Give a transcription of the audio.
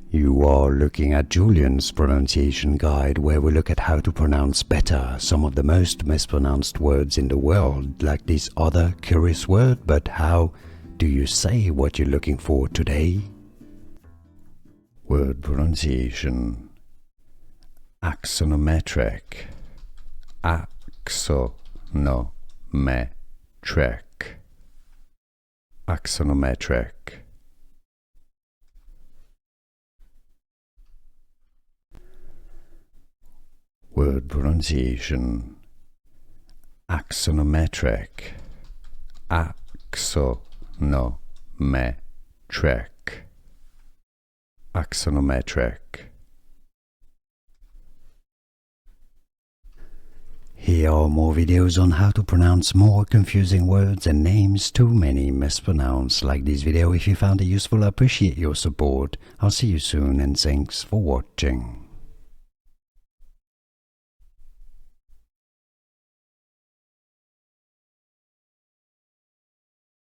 You are looking at Julian's pronunciation guide, where we look at how to pronounce better some of the most mispronounced words in the world, like this other curious word. But how do you say what you're looking for today? Word pronunciation. Axonometric. Axonometric. Axonometric. Word pronunciation. Axonometric. Axonometric. Axonometric. Here are more videos on how to pronounce more confusing words and names too many mispronounced. Like this video if you found it useful. I appreciate your support. I'll see you soon and thanks for watching.